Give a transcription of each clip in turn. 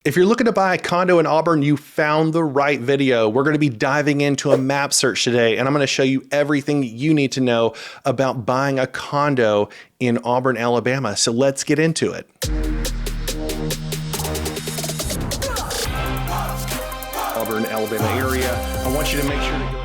If you're looking to buy a condo in Auburn, you found the right video. We're going to be diving into a map search today, and I'm going to show you everything you need to know about buying a condo in Auburn, Alabama. So let's get into it. Auburn, Alabama area. I want you to make sure to go ahead.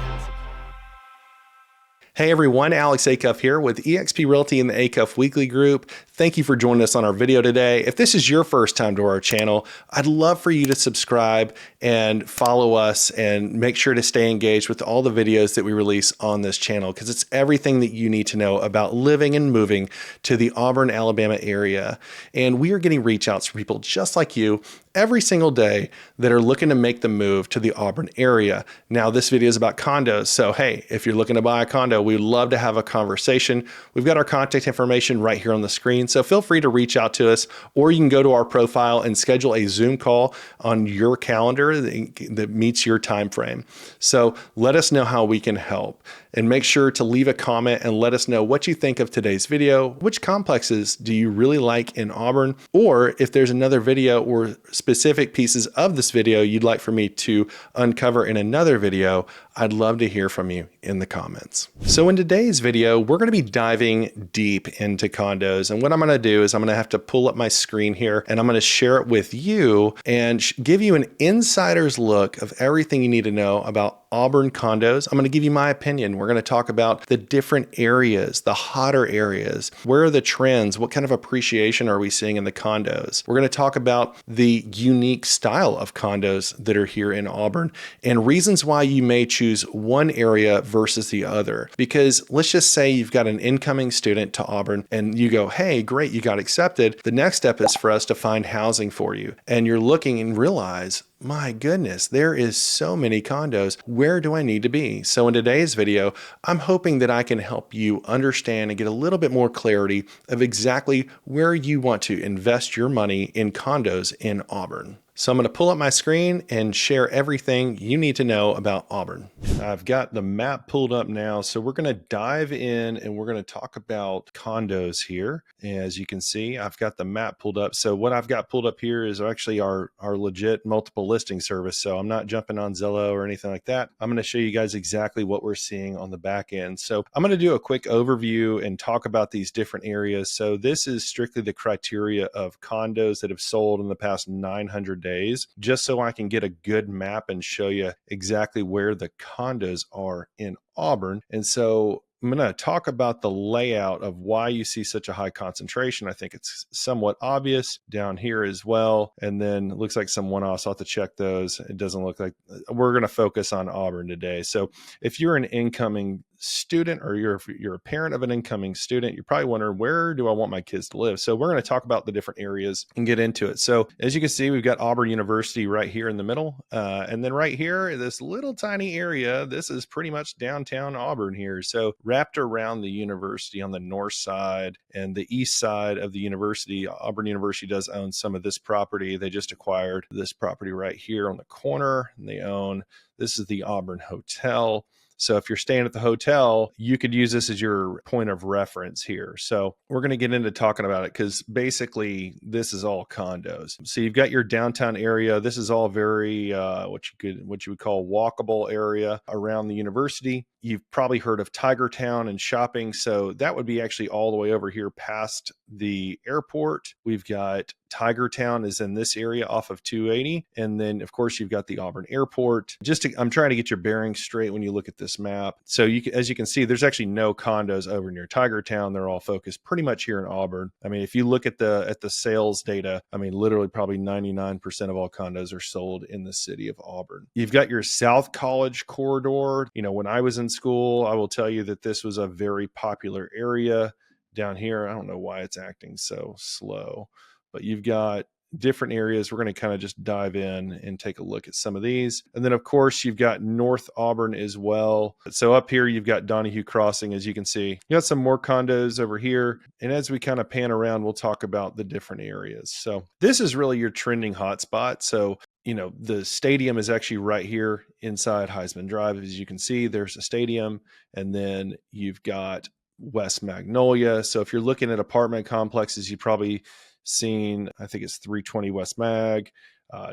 Hey everyone, Alex Acuff here with eXp Realty in the Acuff Weekly Group. Thank you for joining us on our video today. If this is your first time to our channel, I'd love for you to subscribe and follow us and make sure to stay engaged with all the videos that we release on this channel because it's everything that you need to know about living and moving to the Auburn, Alabama area. And we are getting reach outs from people just like you every single day that are looking to make the move to the Auburn area. Now, this video is about condos. So, hey, if you're looking to buy a condo, we'd love to have a conversation. We've got our contact information right here on the screen. So feel free to reach out to us, or you can go to our profile and schedule a Zoom call on your calendar that meets your time frame. So let us know how we can help. And make sure to leave a comment and let us know what you think of today's video. Which complexes do you really like in Auburn? Or if there's another video or specific pieces of this video you'd like for me to uncover in another video, I'd love to hear from you in the comments. So in today's video, we're going to be diving deep into condos. And what I'm going to do is I'm going to have to pull up my screen here and I'm going to share it with you and give you an insider's look of everything you need to know about Auburn condos. I'm going to give you my opinion. We're going to talk about the different areas, the hotter areas. Where are the trends? What kind of appreciation are we seeing in the condos? We're going to talk about the unique style of condos that are here in Auburn and reasons why you may choose one area versus the other. Because let's just say you've got an incoming student to Auburn and you go, hey, great, you got accepted. The next step is for us to find housing for you. And you're looking and realize, my goodness, there is so many condos. Where do I need to be? So in today's video, I'm hoping that I can help you understand and get a little bit more clarity of exactly where you want to invest your money in condos in Auburn. So I'm going to pull up my screen and share everything you need to know about Auburn. I've got the map pulled up now. So we're going to dive in and we're going to talk about condos here. As you can see, I've got the map pulled up. So what I've got pulled up here is actually our legit multiple listing service. So I'm not jumping on Zillow or anything like that. I'm going to show you guys exactly what we're seeing on the back end. So I'm going to do a quick overview and talk about these different areas. So this is strictly the criteria of condos that have sold in the past 900 days, just so I can get a good map and show you exactly where the condos are in Auburn. And so I'm going to talk about the layout of why you see such a high concentration. I think it's somewhat obvious down here as well. And then it looks like some one-offs. I'll have to check those. It doesn't look like we're going to focus on Auburn today. So if you're an incoming student or you're a parent of an incoming student, you're probably wondering, where do I want my kids to live? So we're going to talk about the different areas and get into it. So as you can see, we've got Auburn University right here in the middle. And then right here, this little tiny area, this is pretty much downtown Auburn here. So wrapped around the university on the north side and the east side of the university, Auburn University does own some of this property. They just acquired this property right here on the corner, and they own, this is the Auburn Hotel. So if you're staying at the hotel, you could use this as your point of reference here. So we're going to get into talking about it because basically this is all condos. So you've got your downtown area. This is all very what you would call walkable area around the university. You've probably heard of Tiger Town and shopping. So that would be actually all the way over here past the airport. We've got Tiger Town is in this area off of 280. And then of course you've got the Auburn Airport. I'm trying to get your bearings straight when you look at this map. So as you can see, there's actually no condos over near Tiger Town. They're all focused pretty much here in Auburn. I mean, if you look at the sales data, I mean, literally probably 99% of all condos are sold in the city of Auburn. You've got your South College corridor. You know, when I was in school, I will tell you that this was a very popular area down here. I don't know why it's acting so slow, but you've got different areas. We're going to kind of just dive in and take a look at some of these. And then of course you've got North Auburn as well. So up here, you've got Donahue Crossing. As you can see, you got some more condos over here. And as we kind of pan around, we'll talk about the different areas. So this is really your trending hotspot. So, you know, the stadium is actually right here inside Heisman Drive. As you can see, there's a stadium, and then you've got West Magnolia. So if you're looking at apartment complexes, you probably seen, I think it's 320 West Mag.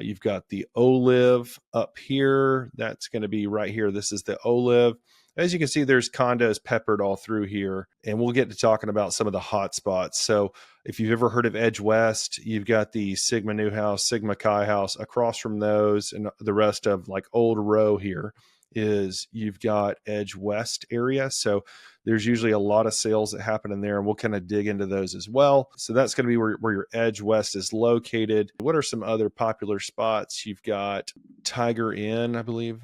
You've got the Olive up here. That's going to be right here. This is the Olive. As you can see, there's condos peppered all through here, and we'll get to talking about some of the hot spots. So if you've ever heard of Edge West, you've got the Sigma New House, Sigma Chi House. Across from those and the rest of like Old Row here is you've got Edge West area. So there's usually a lot of sales that happen in there, and we'll kind of dig into those as well. So that's going to be where your Edge West is located. What are some other popular spots? You've got Tiger Inn, I believe.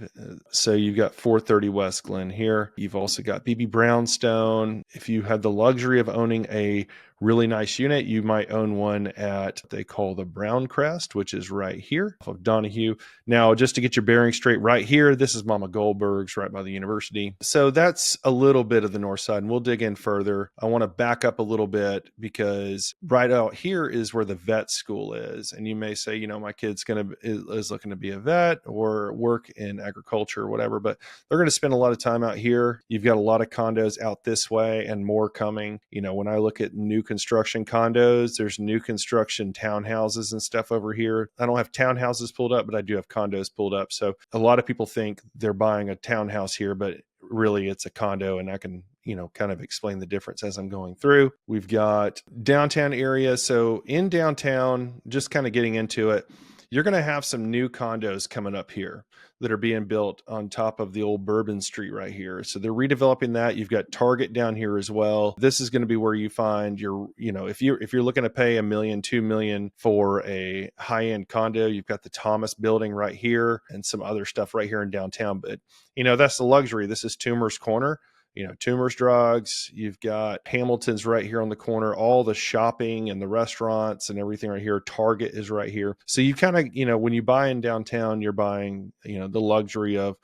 So you've got 430 West Glen here. You've also got BB Brownstone. If you have the luxury of owning a really nice unit, you might own one at they call the Brown Crest, which is right here off of Donahue. Now, just to get your bearings straight, right here, this is Mama Goldberg's right by the university. So that's a little bit of the north side, and we'll dig in further. I want to back up a little bit because right out here is where the vet school is. And you may say, you know, my kid's is looking to be a vet or work in agriculture or whatever, but they're going to spend a lot of time out here. You've got a lot of condos out this way and more coming. You know, when I look at new construction condos, there's new construction townhouses and stuff over here. I don't have townhouses pulled up, but I do have condos pulled up. So a lot of people think they're buying a townhouse here, but really it's a condo, and I can, you know, kind of explain the difference as I'm going through. We've got downtown area. So in downtown, just kind of getting into it, you're going to have some new condos coming up here that are being built on top of the old Bourbon Street right here. So they're redeveloping that. You've got Target down here as well. This is going to be where you find your, you know, if you're looking to pay $1 million, $2 million for a high-end condo, you've got the Thomas building right here and some other stuff right here in downtown. But, you know, that's the luxury. This is Toomer's Corner. You know, Toomer's Drugs, you've got Hamilton's right here on the corner, all the shopping and the restaurants and everything right here. Target is right here. So you kind of, you know, when you buy in downtown, you're buying, you know, the luxury of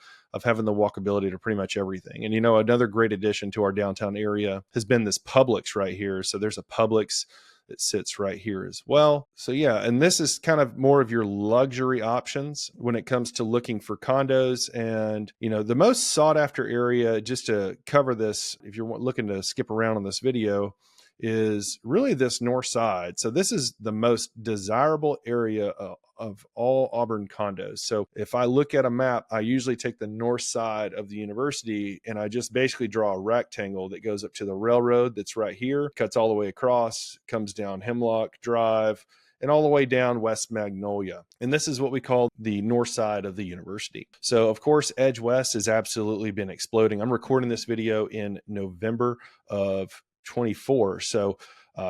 having the walkability to pretty much everything. And, you know, another great addition to our downtown area has been this Publix right here. So there's a Publix that sits right here as well. So yeah, and this is kind of more of your luxury options when it comes to looking for condos. And, you know, the most sought after area, just to cover this, if you're looking to skip around on this video, is really this north side. So this is the most desirable area of all Auburn condos. So if I look at a map, I usually take the north side of the university and I just basically draw a rectangle that goes up to the railroad that's right here, cuts all the way across, comes down Hemlock Drive, and all the way down West Magnolia. And this is what we call the north side of the university. So of course, Edge West has absolutely been exploding. I'm recording this video in November of 24. So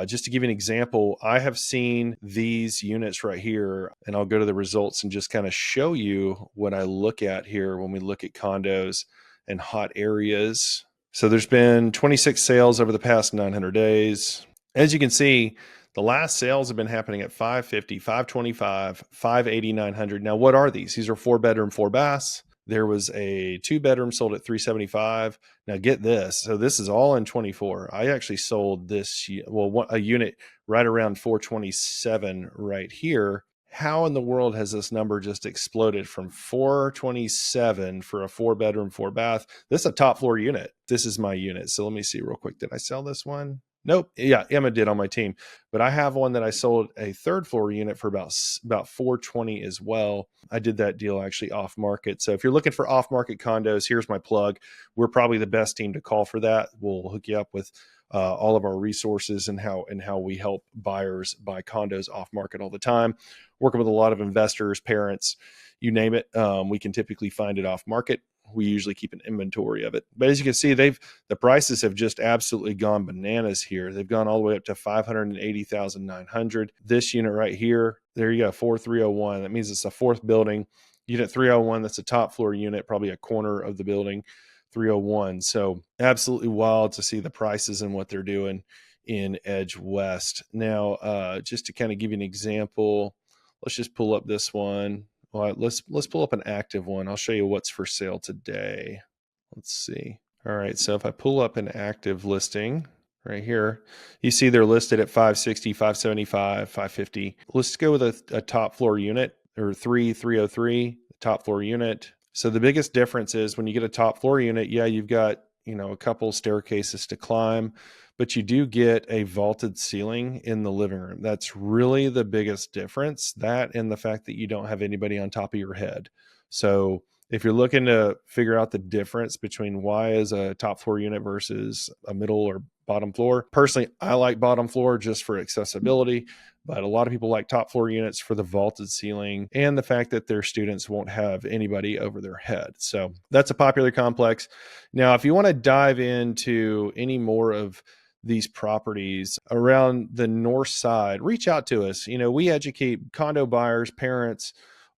just to give you an example, I have seen these units right here, and I'll go to the results and just kind of show you what I look at here when we look at condos and hot areas. So there's been 26 sales over the past 900 days. As you can see, the last sales have been happening at 550, 525, 580, 900. Now, what are these? These are 4-bedroom, 4 baths. There was a 2-bedroom sold at 375. Now get this. So this is all in 24. I actually sold this, well, a unit right around 427 right here. How in the world has this number just exploded from 427 for a 4-bedroom, 4 bath? This is a top floor unit. This is my unit. So let me see real quick. Did I sell this one? Nope. Yeah, Emma did on my team. But I have one that I sold a 3rd floor unit for about 420 as well. I did that deal actually off market. So if you're looking for off market condos, here's my plug. We're probably the best team to call for that. We'll hook you up with all of our resources and how we help buyers buy condos off market all the time. Working with a lot of investors, parents, you name it. We can typically find it off market. We usually keep an inventory of it. But as you can see, the prices have just absolutely gone bananas here. They've gone all the way up to 580,900. This unit right here, there you go, 4301. That means it's a 4th building. Unit 301, that's a top floor unit, probably a corner of the building, 301. So absolutely wild to see the prices and what they're doing in Edge West. Now, just to kind of give you an example, let's just pull up this one. Well, let's pull up an active one. I'll show you what's for sale today. Let's see. All right. So if I pull up an active listing right here, you see they're listed at 560, 575, 550. Let's go with a top floor unit, or 303, top floor unit. So the biggest difference is when you get a top floor unit, yeah, you've got, you know, a couple staircases to climb, but you do get a vaulted ceiling in the living room. That's really the biggest difference, that and the fact that you don't have anybody on top of your head. So if you're looking to figure out the difference between why is a top floor unit versus a middle or bottom floor, personally, I like bottom floor just for accessibility, but a lot of people like top floor units for the vaulted ceiling and the fact that their students won't have anybody over their head. So that's a popular complex. Now, if you want to dive into any more of these properties around the north side, reach out to us. You know, we educate condo buyers, parents,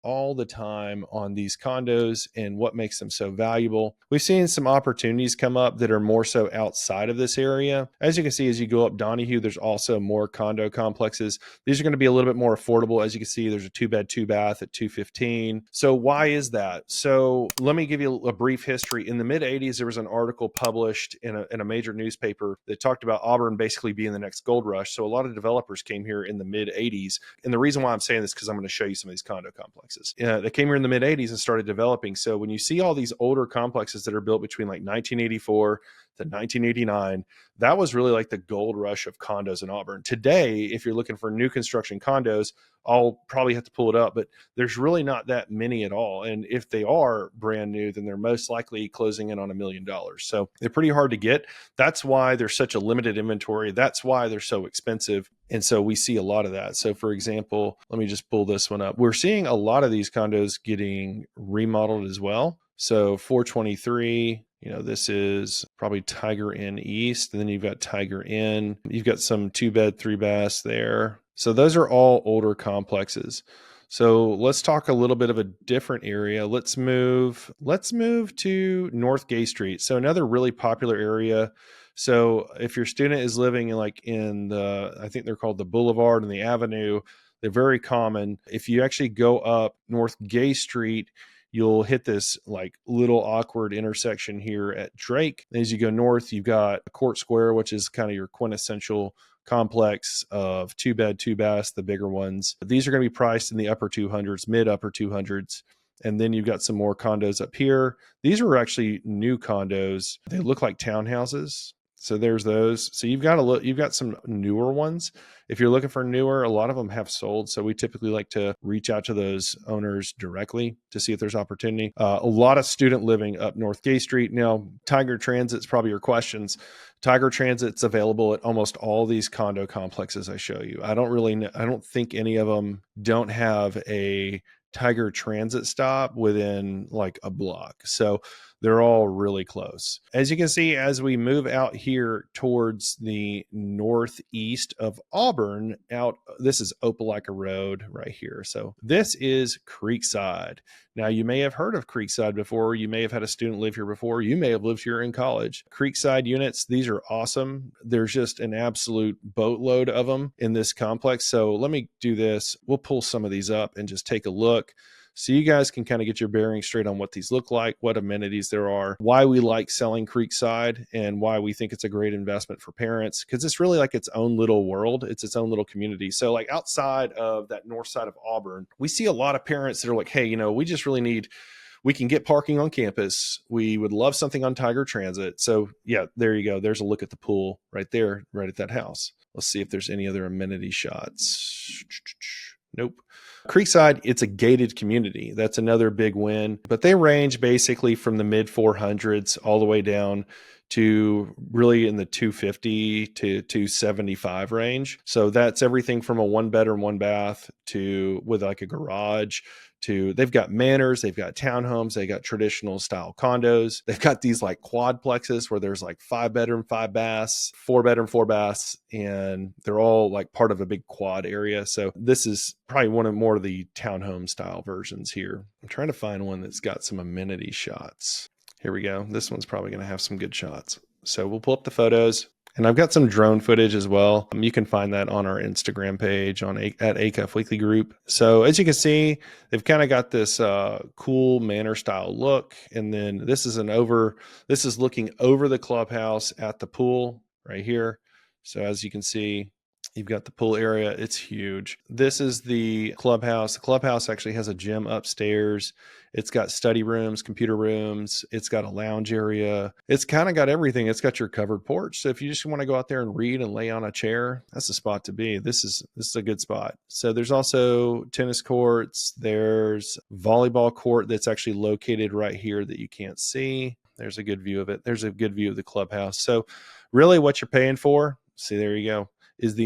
all the time on these condos and what makes them so valuable. We've seen some opportunities come up that are more so outside of this area. As you can see, as you go up Donahue, there's also more condo complexes. These are going to be a little bit more affordable. As you can see, there's a 2-bed, 2-bath at $215. So why is that? So let me give you a brief history. In the mid 80s, there was an article published in a major newspaper that talked about Auburn basically being the next gold rush. So a lot of developers came here in the mid 80s. And the reason why I'm saying this is because I'm going to show you some of these condo complexes. They came here in the mid 80s and started developing. So when you see all these older complexes that are built between like 1984 to 1989, that was really like the gold rush of condos in Auburn. Today, if you're looking for new construction condos, I'll probably have to pull it up, but there's really not that many at all. And if they are brand new, then they're most likely closing in on $1 million. So they're pretty hard to get. That's why there's such a limited inventory. That's why they're so expensive. And so we see a lot of that. So for example, let me just pull this one up. We're seeing a lot of these condos getting remodeled as well. So 423, you know, this is probably Tiger Inn East. And then you've got Tiger Inn. You've got some 2-bed, 3-baths there. So those are all older complexes. So let's talk a little bit of a different area. Let's move to North Gay Street. So another really popular area. So if your student is living in the, I think they're called the Boulevard and the Avenue, they're very common. If you actually go up North Gay Street, you'll hit this like little awkward intersection here at Drake. As you go north, you've got Court Square, which is kind of your quintessential complex of 2-bed, 2-baths, the bigger ones. These are going to be priced in the upper 200s, mid upper 200s. And then you've got some more condos up here. These are actually new condos. They look like townhouses. So there's those. So you've got some newer ones. If you're looking for newer, a lot of them have sold. So we typically like to reach out to those owners directly to see if there's opportunity. A lot of student living up North Gay Street. Now, Tiger Transit's probably your questions. Tiger Transit's available at almost all these condo complexes I show you. I don't think any of them don't have a Tiger Transit stop within like a block. So they're all really close. As you can see, as we move out here towards the northeast of Auburn, this is Opelika Road right here. So this is Creekside. Now, you may have heard of Creekside before. You may have had a student live here before. You may have lived here in college. Creekside units, these are awesome. There's just an absolute boatload of them in this complex. So let me do this. We'll pull some of these up and just take a look, so you guys can kind of get your bearings straight on what these look like, what amenities there are, why we like selling Creekside, and why we think it's a great investment for parents, because it's really like its own little world. It's its own little community. So like outside of that north side of Auburn, we see a lot of parents that are like, hey, we just really need, we can get parking on campus. We would love something on Tiger Transit. So yeah, there you go. There's a look at the pool right there, right at that house. Let's see if there's any other amenity shots. Nope. Creekside, it's a gated community. That's another big win. But they range basically from the mid 400s all the way down to really in the 250 to 275 range. So that's everything from a 1-bedroom, 1-bath to with like a garage to, they've got manors, they've got townhomes, they got traditional style condos. They've got these like quadplexes where there's like 5-bedroom, 5-baths, 4-bedroom, 4-baths, and they're all like part of a big quad area. So this is probably one of more of the townhome style versions here. I'm trying to find one that's got some amenity shots. Here we go. This one's probably going to have some good shots. So we'll pull up the photos. And I've got some drone footage as well. You can find that on our Instagram page at ACUF Weekly Group. So as you can see, they've kind of got this cool manor style look. And then this is looking over the clubhouse at the pool right here. So as you can see, You've got the pool area. It's huge. This is the clubhouse. The clubhouse actually has a gym upstairs. It's got study rooms, computer rooms. It's got a lounge area. It's kind of got everything. It's got your covered porch. So if you just want to go out there and read and lay on a chair, that's the spot to be. This is a good spot. So there's also tennis courts. There's volleyball court that's actually located right here that you can't see. There's a good view of it. There's a good view of the clubhouse. So really what you're paying for, see, there you go, is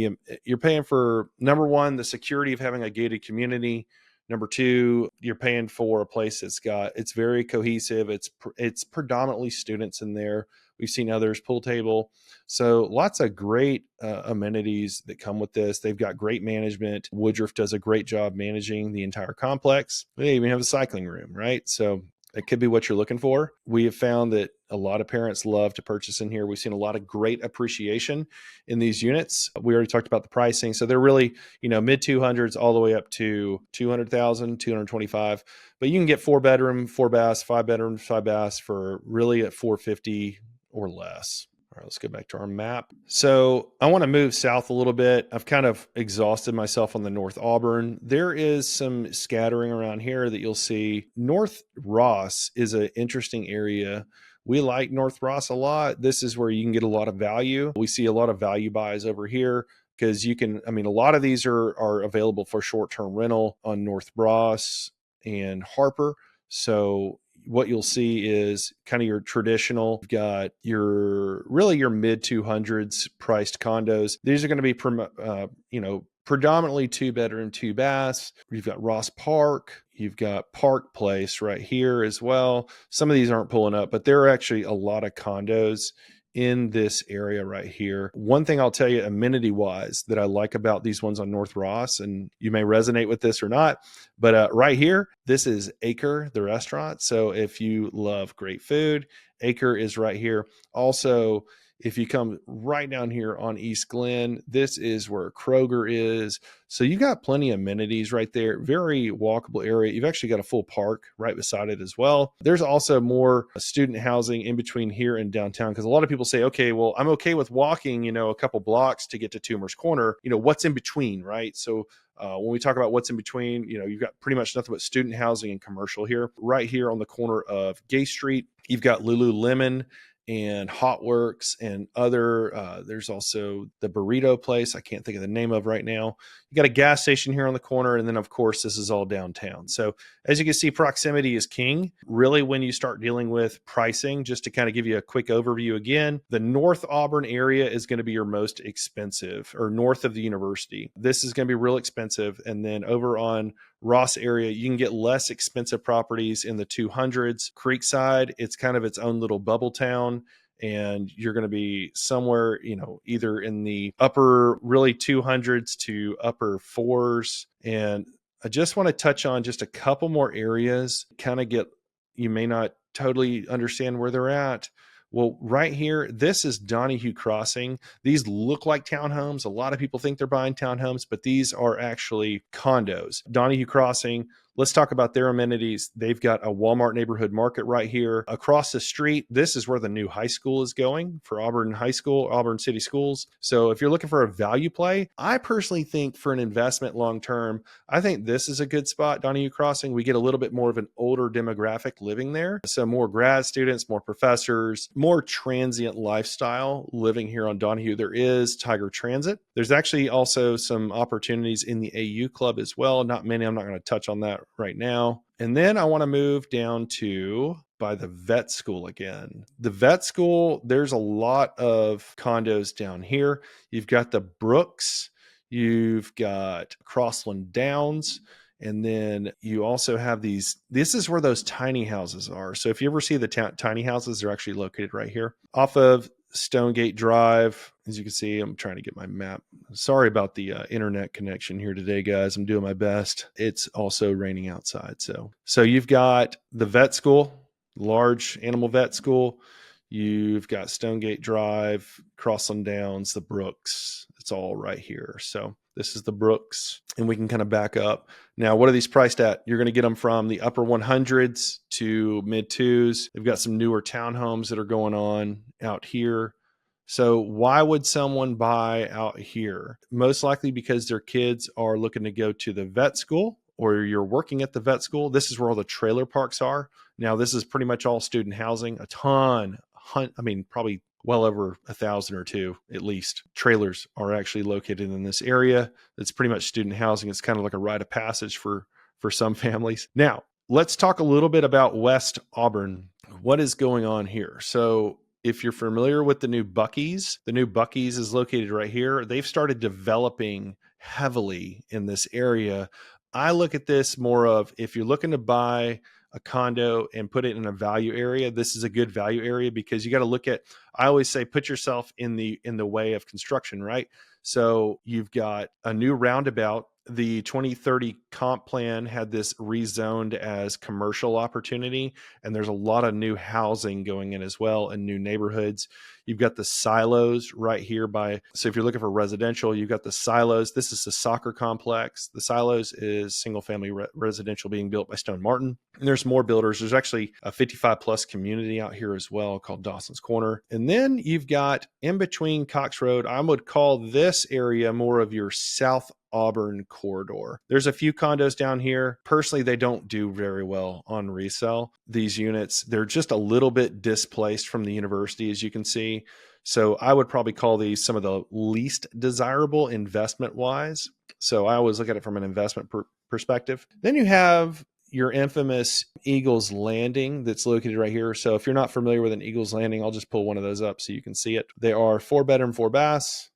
you're paying for, number one, the security of having a gated community. Number two, you're paying for a place it's very cohesive. It's predominantly students in there. We've seen others, pool table. So lots of great amenities that come with this. They've got great management. Woodruff does a great job managing the entire complex. They even have a cycling room, right? So it could be what you're looking for. We have found that a lot of parents love to purchase in here. We've seen a lot of great appreciation in these units. We already talked about the pricing. So they're really, mid 200s all the way up to 200,000, 225. But you can get 4-bedroom, 4 baths, 5-bedroom, 5 baths for really at 450 or less. All right, let's go back to our map. So I want to move south a little bit. I've kind of exhausted myself on the North Auburn. There is some scattering around here that you'll see. North Ross is an interesting area. We like North Ross a lot. This is where you can get a lot of value. We see a lot of value buys over here because a lot of these are available for short-term rental on North Ross and Harper. So what you'll see is kind of your traditional, you've got your mid 200s priced condos. These are going to be, predominantly 2-bedroom, 2 baths. You've got Ross Park. You've got Park Place right here as well. Some of these aren't pulling up, but there are actually a lot of condos in this area right here. One thing I'll tell you amenity wise that I like about these ones on North Ross, and you may resonate with this or not, but right here, this is Acre, the restaurant. So if you love great food, Acre is right here. Also, if you come right down here on East Glen, this is where Kroger is. So you got plenty of amenities right there. Very walkable area. You've actually got a full park right beside it as well. There's also more student housing in between here and downtown, because a lot of people say, okay, well, I'm okay with walking, a couple blocks to get to Toomer's Corner. What's in between, right? So when we talk about what's in between, you've got pretty much nothing but student housing and commercial here. Right here on the corner of Gay Street, you've got Lululemon and Hot Works and other, there's also the burrito place I can't think of the name of right now. You got a gas station here on the corner, and then of course this is all downtown. So as you can see, proximity is king. Really, when you start dealing with pricing, just to kind of give you a quick overview again, the North Auburn area is going to be your most expensive, or north of the university. This is going to be real expensive. And then over on Ross area, you can get less expensive properties in the 200s. Creekside, it's kind of its own little bubble town, and you're going to be somewhere, either in the upper really 200s to upper 4s. And I just want to touch on just a couple more areas, you may not totally understand where they're at. Well, right here, this is Donahue Crossing. These look like townhomes. A lot of people think they're buying townhomes, but these are actually condos. Donahue Crossing, let's talk about their amenities. They've got a Walmart neighborhood market right here. Across the street, this is where the new high school is going for Auburn High School, Auburn City Schools. So if you're looking for a value play, I personally think for an investment long-term, I think this is a good spot, Donahue Crossing. We get a little bit more of an older demographic living there. So more grad students, more professors, more transient lifestyle living here on Donahue. There is Tiger Transit. There's actually also some opportunities in the AU Club as well. Not many. I'm not going to touch on that right now. And then I want to move down to by the vet school again. The vet school, there's a lot of condos down here. You've got the Brooks, you've got Crossland Downs, and then you also have these. This is where those tiny houses are. So if you ever see the tiny houses, they're actually located right here off of Stonegate Drive. As you can see, I'm trying to get my map. Sorry about the internet connection here today, guys. I'm doing my best. It's also raining outside. So you've got the vet school, large animal vet school. You've got Stonegate Drive, Crossland Downs, the Brooks. It's all right here. So this is the Brooks, and we can kind of back up. Now, what are these priced at? You're going to get them from the upper 100s to mid 2s. They've got some newer townhomes that are going on out here. So why would someone buy out here? Most likely because their kids are looking to go to the vet school, or you're working at the vet school. This is where all the trailer parks are. Now, this is pretty much all student housing, a ton, I mean, probably well over 1,000 or two, at least, trailers are actually located in this area. It's pretty much student housing. It's kind of like a rite of passage for some families. Now, let's talk a little bit about West Auburn. What is going on here? So if you're familiar with the new Buc-ee's is located right here. They've started developing heavily in this area. I look at this more of, if you're looking to buy a condo and put it in a value area, this is a good value area, because you got to look at, I always say, put yourself in the way of construction, right? So you've got a new roundabout. The 2030 comp plan had this rezoned as commercial opportunity, and there's a lot of new housing going in as well, and new neighborhoods. You've got the silos right here so if you're looking for residential, you've got the silos. This is the soccer complex. The silos is single family residential being built by Stone Martin. And there's more builders. There's actually a 55 plus community out here as well called Dawson's Corner. And then you've got in between Cox Road, I would call this area more of your South Auburn corridor. There's a few condos down here. Personally, they don't do very well on resale. These units, they're just a little bit displaced from the university, as you can see. So I would probably call these some of the least desirable investment wise. So I always look at it from an investment perspective. Then you have your infamous Eagles Landing that's located right here. So if you're not familiar with an Eagles Landing, I'll just pull one of those up so you can see it. They are 4-bedroom, 4 baths.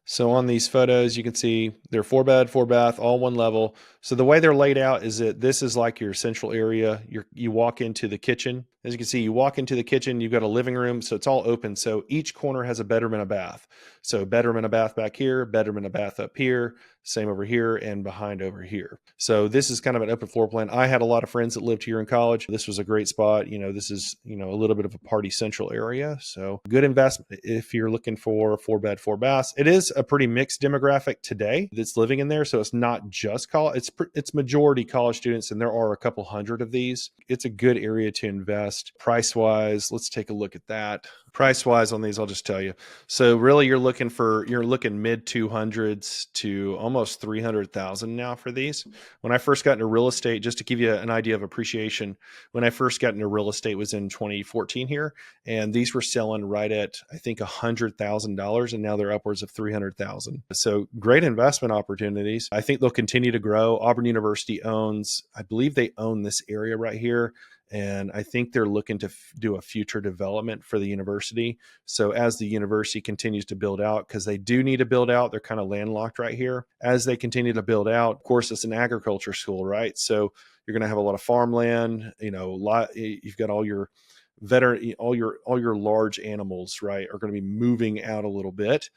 So on these photos, you can see they're 4-bed, 4-bath, all one level. So the way they're laid out is that this is like your central area. You walk into the kitchen. As you can see, you walk into the kitchen, you've got a living room, so it's all open. So each corner has a bedroom and a bath. So bedroom and a bath back here, bedroom and a bath up here, same over here, and behind over here. So this is kind of an open floor plan. I had a lot of friends that lived here in college. This was a great spot. This is, a little bit of a party central area. So good investment if you're looking for 4-bed, 4 baths. It is a pretty mixed demographic today that's living in there. So it's not just college, it's majority college students, and there are a couple hundred of these. It's a good area to invest. Price wise, let's take a look at that. Price wise on these, I'll just tell you. So really you're looking mid 200s to almost 300,000 now for these. When I first got into real estate, just to give you an idea of appreciation, when I first got into real estate was in 2014 here, and these were selling right at, I think, $100,000, and now they're upwards of 300,000. So great investment opportunities. I think they'll continue to grow. Auburn University I believe they own this area right here. And I think they're looking to do a future development for the university. So as the university continues to build out, because they do need to build out, they're kind of landlocked right here. As they continue to build out, of course, it's an agriculture school, right? So you're going to have a lot of farmland. You've got all your all your large animals, right, are going to be moving out a little bit.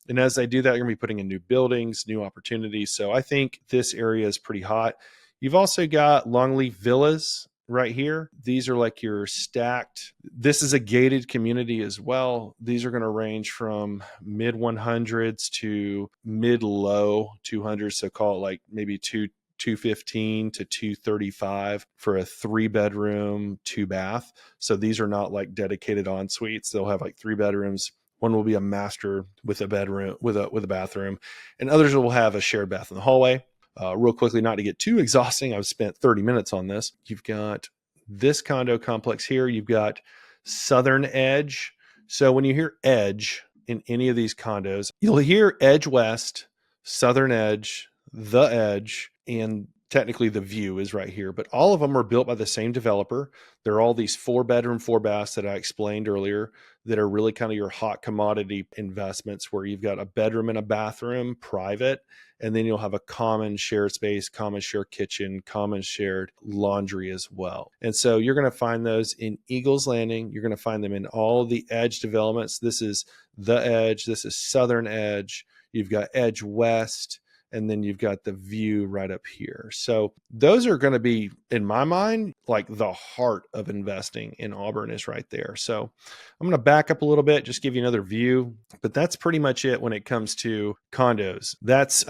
And as they do that, you're going to be putting in new buildings, new opportunities. So I think this area is pretty hot. You've also got Longleaf Villas right here. These are like your stacked. This is a gated community as well. These are going to range from mid 100s to mid low 200s. So call it like maybe 215 to 235 for a 3-bedroom, 2-bath. So these are not like dedicated en suites. They'll have like 3 bedrooms. One will be a master with a bedroom, with a bathroom, and others will have a shared bath in the hallway. Real quickly, not to get too exhausting, I've spent 30 minutes on this. You've got this condo complex here. You've got Southern Edge. So when you hear Edge in any of these condos, you'll hear Edge West, Southern Edge, The Edge, and technically the View is right here. But all of them are built by the same developer. They're all these 4-bedroom, 4-baths that I explained earlier that are really kind of your hot commodity investments, where you've got a bedroom and a bathroom private, and then you'll have a common shared space, common shared kitchen, common shared laundry as well. And so you're going to find those in Eagles Landing. You're going to find them in all the Edge developments. This is The Edge. This is Southern Edge. You've got Edge West. And then you've got the View right up here. So those are going to be, in my mind, like the heart of investing in Auburn is right there. So I'm going to back up a little bit, just give you another view, but that's pretty much it when it comes to condos. That's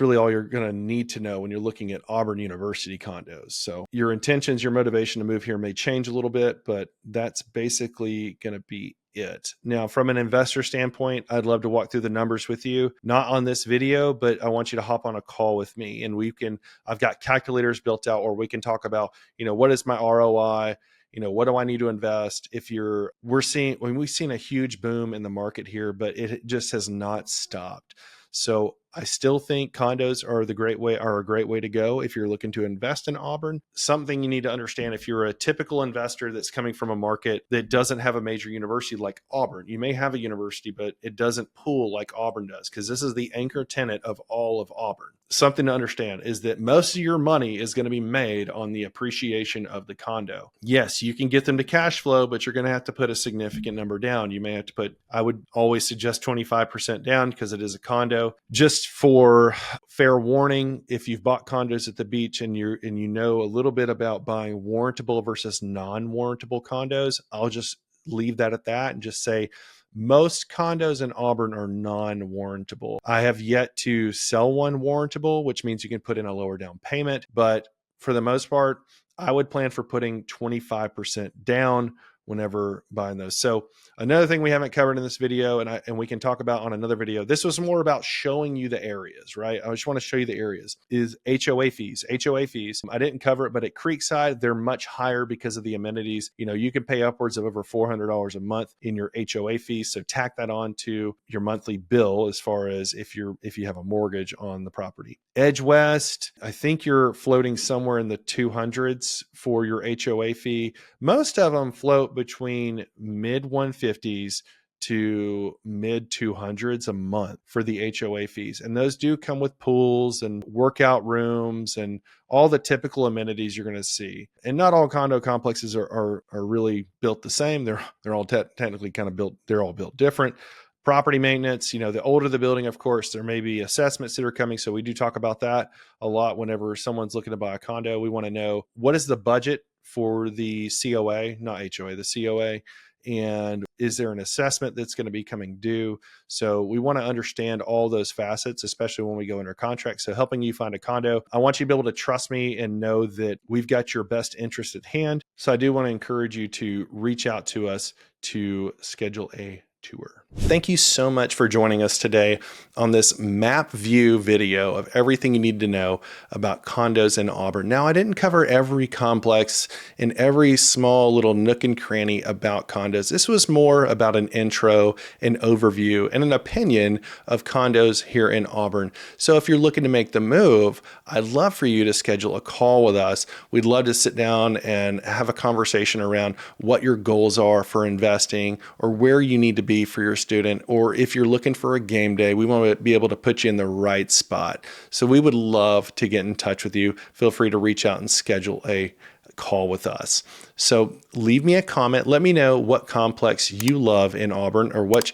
really all you're going to need to know when you're looking at Auburn University condos. So your intentions, your motivation to move here may change a little bit, but that's basically going to be it. Now, from an investor standpoint, I'd love to walk through the numbers with you, not on this video, but I want you to hop on a call with me and I've got calculators built out, or we can talk about, what is my ROI? What do I need to invest? We've seen a huge boom in the market here, but it just has not stopped. So I still think condos are a great way to go if you're looking to invest in Auburn. Something you need to understand, if you're a typical investor that's coming from a market that doesn't have a major university like Auburn, you may have a university, but it doesn't pool like Auburn does, because this is the anchor tenant of all of Auburn. Something to understand is that most of your money is going to be made on the appreciation of the condo. Yes, you can get them to cash flow, but you're going to have to put a significant number down. You may have to I would always suggest 25% down because it is a condo. Just for fair warning, if you've bought condos at the beach and you know a little bit about buying warrantable versus non-warrantable condos, I'll just leave that at that and just say most condos in Auburn are non-warrantable. I have yet to sell one warrantable, which means you can put in a lower down payment. But for the most part, I would plan for putting 25% down whenever buying those. So another thing we haven't covered in this video, and we can talk about on another video, this was more about showing you the areas, right? I just want to show you the areas, is HOA fees. HOA fees, I didn't cover it, but at Creekside, they're much higher because of the amenities. You can pay upwards of over $400 a month in your HOA fees. So tack that on to your monthly bill as far as if you have a mortgage on the property. Edge West, I think you're floating somewhere in the 200s for your HOA fee. Most of them float between mid 150s to mid 200s a month for the HOA fees. And those do come with pools and workout rooms and all the typical amenities you're going to see. And not all condo complexes are really built the same. They're all technically kind of built, they're all built different. Property maintenance, the older the building, of course, there may be assessments that are coming. So we do talk about that a lot whenever someone's looking to buy a condo. We want to know, what is the budget for the COA, not HOA, the COA, and is there an assessment that's going to be coming due? So we want to understand all those facets, especially when we go under contract. So helping you find a condo, I want you to be able to trust me and know that we've got your best interest at hand. So I do want to encourage you to reach out to us to schedule a tour. Thank you so much for joining us today on this map view video of everything you need to know about condos in Auburn. Now, I didn't cover every complex and every small little nook and cranny about condos. This was more about an intro, an overview, and an opinion of condos here in Auburn. So if you're looking to make the move, I'd love for you to schedule a call with us. We'd love to sit down and have a conversation around what your goals are for investing, or where you need to be for your student, or if you're looking for a game day, we want to be able to put you in the right spot. So we would love to get in touch with you. Feel free to reach out and schedule a call with us. So leave me a comment. Let me know what complex you love in Auburn, or which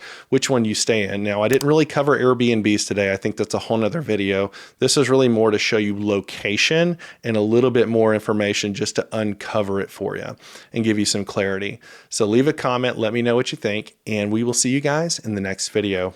one you stay in. Now, I didn't really cover Airbnbs today. I think that's a whole nother video. This is really more to show you location and a little bit more information just to uncover it for you and give you some clarity. So leave a comment. Let me know what you think, and we will see you guys in the next video.